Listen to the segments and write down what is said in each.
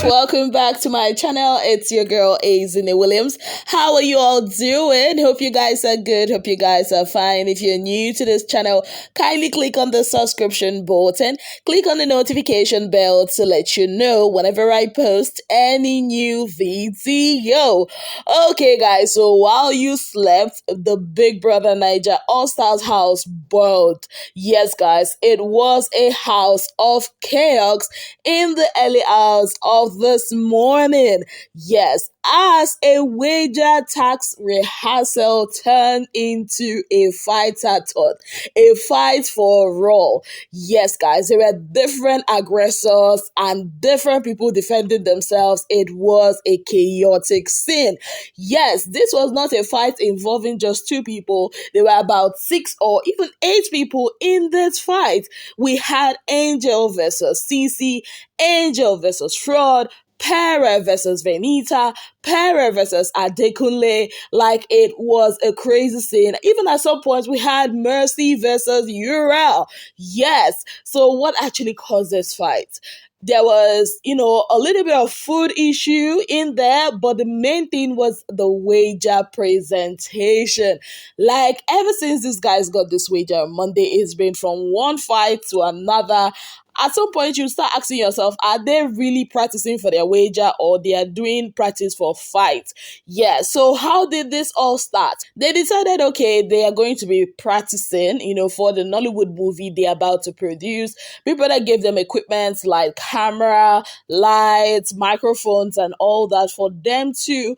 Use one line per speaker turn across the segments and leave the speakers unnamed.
guys, welcome back to my channel. It's your girl Azine Williams. How are you all doing? Hope you guys are good. Hope you guys are fine. If you're new to this channel, kindly click on the subscription button. Click on the notification bell to let you know whenever I post any new video. Okay guys, so while you slept, the Big Brother Naija All-Stars house burned. Yes guys, it was a house of chaos in the early hours of this morning. Yes, as a wager tax rehearsal turned into a fightathon, a fight for all. Yes, guys, there were different aggressors and different people defending themselves. It was a chaotic scene. Yes, this was not a fight involving just two people. There were about 6 or even 8 people in this fight. We had Angel versus Ceec, Angel versus Fraud, Pere versus Venita, Pere versus Adekunle. Like, it was a crazy scene. Even at some points, we had Mercy versus Uriel. Yes. So what actually caused this fight? There was, a little bit of food issue in there, but the main thing was the wager presentation. Like, ever since these guys got this wager on Monday, it's been from one fight to another. At some point, you start asking yourself, are they really practicing for their wager or they are doing practice for fight? Yeah, so how did this all start? They decided, okay, they are going to be practicing, for the Nollywood movie they're about to produce. Big Brother gave them equipment like camera, lights, microphones, and all that for them to,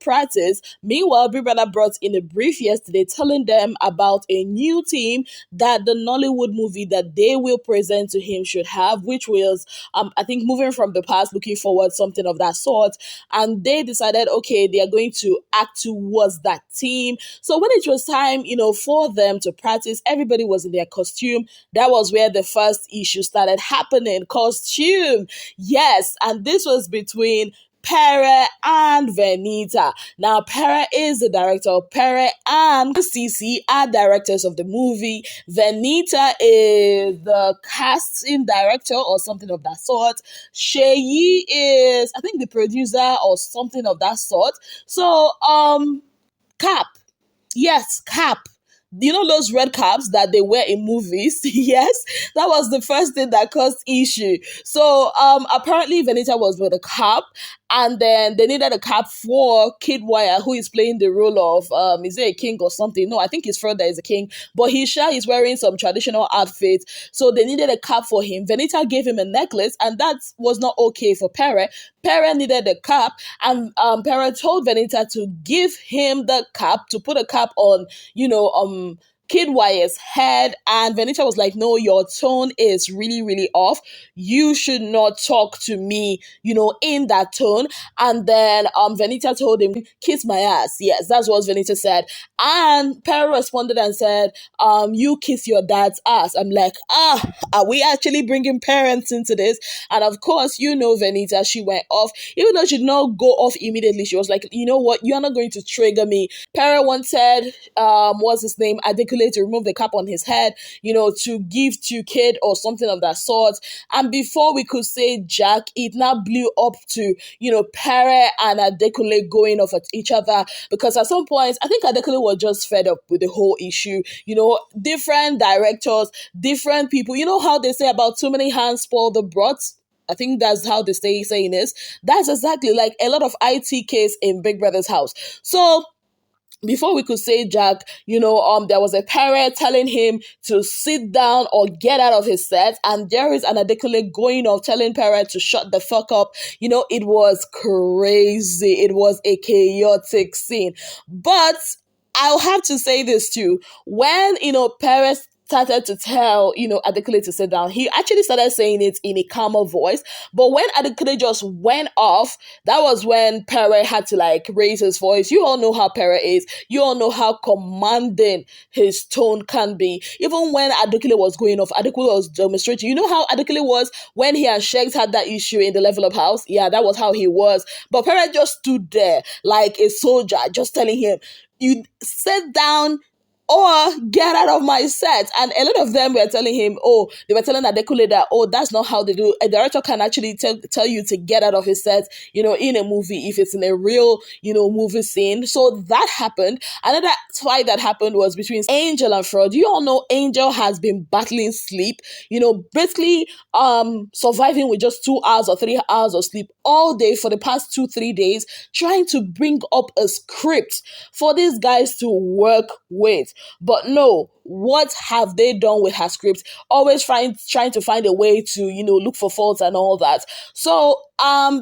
practice. Meanwhile, Big Brother brought in a brief yesterday telling them about a new team that the Nollywood movie that they will present to him should have, which was I think moving from the past looking forward, something of that sort. And they decided, okay, they are going to act towards that team. So when it was time for them to practice, everybody was in their costume. That was where the first issue started happening. Costume, yes. And this was between Pere and Venita. Now, Pere is the director. Pere and Ceec are directors of the movie. Venita is the casting director or something of that sort. Ceec is, I think, the producer or something of that sort. So, Cap. Yes, Cap. Those red caps that they wear in movies? Yes, that was the first thing that caused issue. So apparently Venita was with a cap, and then they needed a cap for Kid Wire, who is playing the role of is it a king or something? No, I think his friend that is a king, but he's wearing some traditional outfit, so they needed a cap for him. Venita gave him a necklace, and that was not okay for Pere. Pere needed a cap, and Pere told Venita to give him the cap, to put a cap on, Kid Wire's head, and Venita was like, no, your tone is really, really off. You should not talk to me, in that tone. And then Venita told him, kiss my ass. Yes, that's what Venita said. And Pere responded and said, you kiss your dad's ass. I'm like, are we actually bringing parents into this? And of course, Venita, she went off. Even though she did not go off immediately, she was like, you know what, you're not going to trigger me. Pere wanted, what's his name, Adekunle, to remove the cap on his head, to give to Kid or something of that sort. And before we could say Jack, it now blew up to, Pere and Adekunle going off at each other, because at some point, I think Adekunle was just fed up with the whole issue. Different directors, different people. You know how they say about too many hands spoil the broth? I think that's how the saying is. That's exactly like a lot of IT case in Big Brother's house. So before we could say Jack, there was a Pere telling him to sit down or get out of his set, and there is an Adekunle going off telling Pere to shut the fuck up. It was crazy. It was a chaotic scene. But I'll have to say this too. When, Pere started to tell, Adekunle to sit down, he actually started saying it in a calmer voice. But when Adekunle just went off, that was when Pere had to raise his voice. You all know how Pere is. You all know how commanding his tone can be. Even when Adekunle was going off, Adekunle was demonstrating. You know how Adekunle was when he and Ceec had that issue in the Level Up house? Yeah, that was how he was. But Pere just stood there like a soldier, just telling him, you sit down or get out of my set. And a lot of them were telling him, oh, they were telling Adekunle that, oh, that's not how they do. A director can actually tell you to get out of his set, in a movie if it's in a real, movie scene. So that happened. Another fight that happened was between Angel and Fraud. You all know Angel has been battling sleep, basically surviving with just 2 hours or 3 hours of sleep all day for the past 2-3 days, trying to bring up a script for these guys to work with. But no, what have they done with her script? Always trying to find a way to, look for faults and all that. So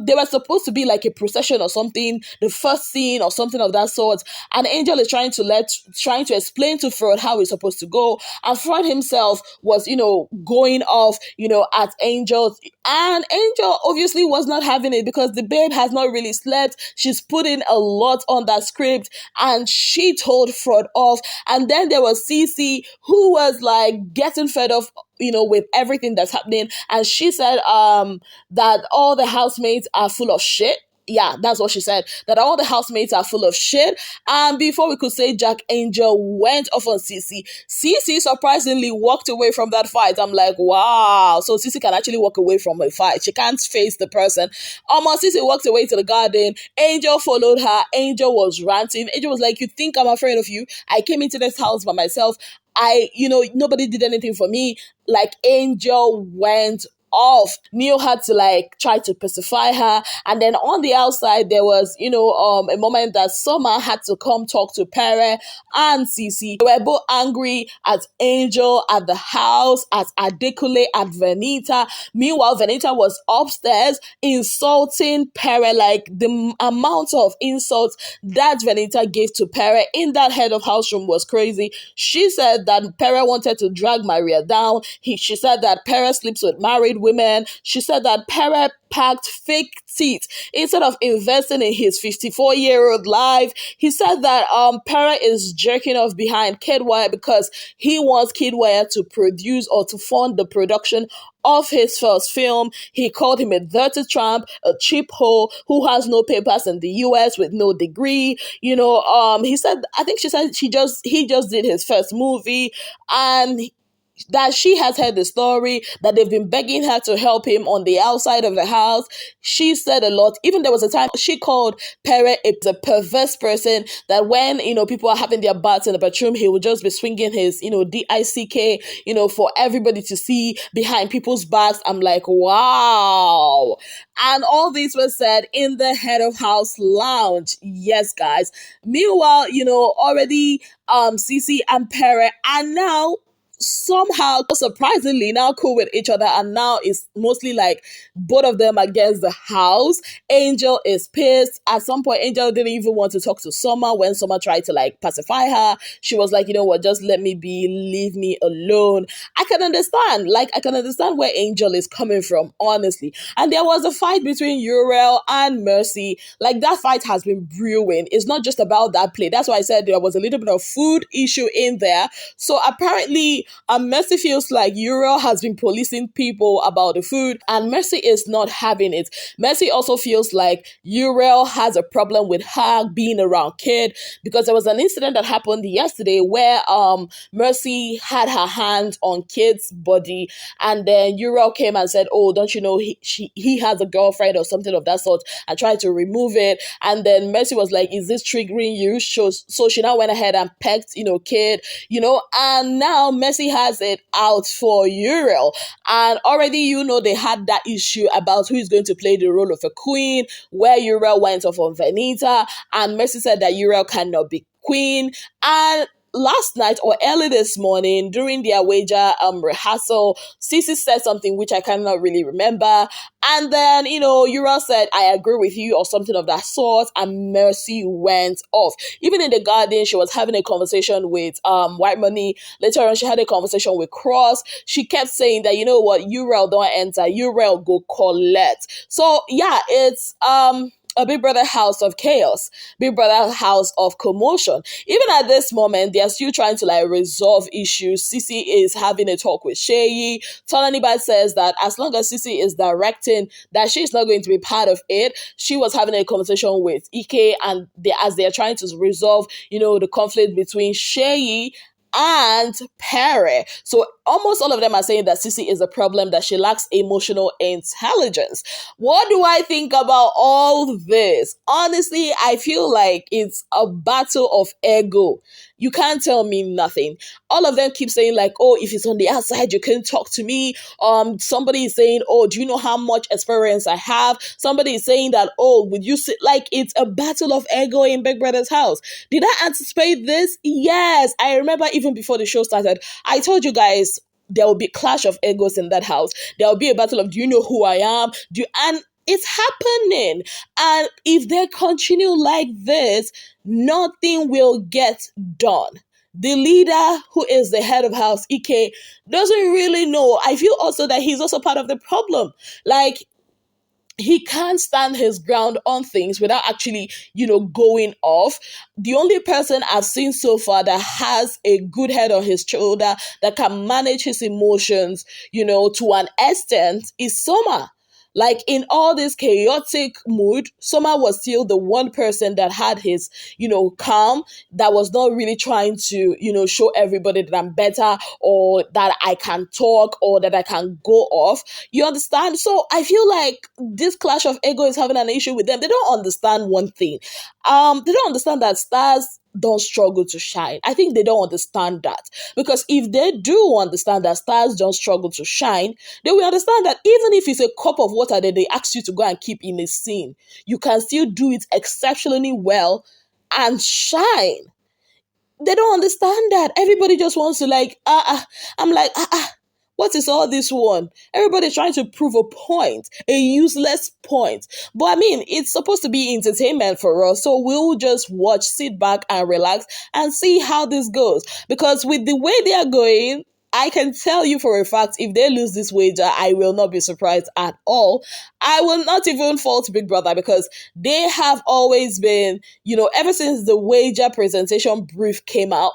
they were supposed to be like a procession or something, the first scene or something of that sort. And Angel is trying to explain to Freud how it's supposed to go. And Freud himself was, going off, at Angel. And Angel obviously was not having it because the babe has not really slept. She's put in a lot on that script and she told Freud off. And then there was Ceec, who was like getting fed up, with everything that's happening. And she said that all the housemates are full of shit. Yeah, that's what she said, that all the housemates are full of shit. And before we could say Jack, Angel went off on Ceec. Ceec surprisingly walked away from that fight. I'm like, wow. So Ceec can actually walk away from a fight. She can't face the person. Ceec walked away to the garden. Angel followed her. Angel was ranting. Angel was like, you think I'm afraid of you? I came into this house by myself. Nobody did anything for me. Like, Angel went off. Neil had to try to pacify her, and then on the outside there was a moment that Summer had to come talk to Pere and Ceec. They were both angry at Angel, at the house, at Adekunle, at Venita. Meanwhile, Venita was upstairs insulting Pere. Like, the amount of insults that Venita gave to Pere in that head of house room was crazy. She said that Pere wanted to drag Maria down. She said that Pere sleeps with married women. She said that Pere packed fake teeth instead of investing in his 54-year-old life. He said that Pere is jerking off behind Kidwire because he wants Kidwire to produce or to fund the production of his first film. He called him a dirty tramp, a cheap hoe who has no papers in the US with no degree. He said, I think she said he just did his first movie, and that she has heard the story, that they've been begging her to help him on the outside of the house. She said a lot. Even there was a time she called Pere a perverse person, that when, people are having their butts in the bathroom, he would just be swinging his, DICK, for everybody to see behind people's backs. I'm like, wow. And all this was said in the head of house lounge. Yes, guys. Meanwhile, already Ceec and Pere are now somehow surprisingly now cool with each other, and now it's mostly like both of them against the house. Angel is pissed. At some point, Angel didn't even want to talk to Summer when Summer tried to pacify her. She was like, you know what, just let me be, leave me alone. I can understand where Angel is coming from, honestly. And there was a fight between Uriel and Mercy. Like, that fight has been brewing. It's not just about that play. That's why I said there was a little bit of food issue in there. So apparently Mercy feels like Uriel has been policing people about the food, and Mercy is not having it. Mercy also feels like Uriel has a problem with her being around Kid, because there was an incident that happened yesterday where Mercy had her hands on Kid's body, and then Uriel came and said, oh, don't you know he has a girlfriend or something of that sort, and tried to remove it. And then Mercy was like, is this triggering you? So she now went ahead and pecked Kid, and now Mercy has it out for Uriel. And already, they had that issue about who is going to play the role of a queen, where Uriel went off on Venita, and Mercy said that Uriel cannot be queen. And last night or early this morning during their wager rehearsal, Ceec said something which I cannot really remember. And then, Uriel said, I agree with you, or something of that sort, and Mercy went off. Even in the garden, she was having a conversation with White Money. Later on, she had a conversation with Cross. She kept saying that, you know what, Uriel don't enter, Uriel go collect. So yeah, it's a Big Brother house of chaos, Big Brother house of commotion. Even at this moment, they are still trying to resolve issues. Ceec is having a talk with Ceec. Tonanibat says that as long as Ceec is directing, that she's not going to be part of it. She was having a conversation with Ike, and as they are trying to resolve, the conflict between Ceec and Pere. So almost all of them are saying that Sissy is a problem, that she lacks emotional intelligence. What do I think about all this? Honestly, I feel like it's a battle of ego. You can't tell me nothing. All of them keep saying like, oh, if it's on the outside, you can't talk to me. Somebody is saying, oh, do you know how much experience I have? Somebody is saying that, oh, would you sit like it's a battle of ego in Big Brother's house? Did I anticipate this? Yes. I remember even before the show started, I told you guys there will be clash of egos in that house. There will be a battle of, do you know who I am? And it's happening. And if they continue like this, nothing will get done. The leader, who is the head of house, Ike, doesn't really know. I feel also that he's also part of the problem. Like, he can't stand his ground on things without actually, going off. The only person I've seen so far that has a good head on his shoulder, that can manage his emotions, to an extent, is Soma. Like, in all this chaotic mood, Soma was still the one person that had his, calm, that was not really trying to, show everybody that I'm better, or that I can talk, or that I can go off. You understand? So I feel like this clash of ego is having an issue with them. They don't understand one thing. They don't understand that stars don't struggle to shine. I think they don't understand that. Because if they do understand that stars don't struggle to shine, they will understand that even if it's a cup of water that they ask you to go and keep in a scene, you can still do it exceptionally well and shine. They don't understand that. Everybody just wants to I'm like, what is all this one? Everybody's trying to prove a point, a useless point. But I mean, it's supposed to be entertainment for us. So we'll just watch, sit back and relax and see how this goes. Because with the way they are going, I can tell you for a fact, if they lose this wager, I will not be surprised at all. I will not even fault Big Brother, because they have always been, ever since the wager presentation brief came out,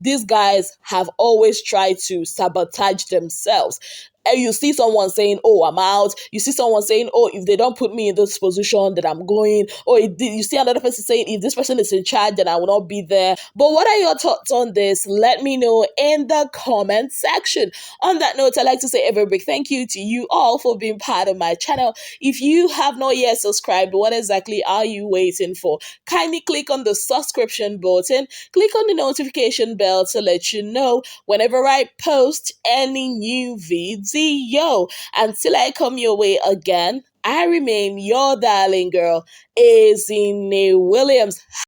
these guys have always tried to sabotage themselves. And you see someone saying, oh, I'm out. You see someone saying, oh, if they don't put me in this position, then I'm going. Or you see another person saying, if this person is in charge, then I will not be there. But what are your thoughts on this? Let me know in the comment section. On that note, I'd like to say a very big thank you to you all for being part of my channel. If you have not yet subscribed, what exactly are you waiting for? Kindly click on the subscription button. Click on the notification bell to let you know whenever I post any new video. Until I come your way again, I remain your darling girl, Bbnaija Williams.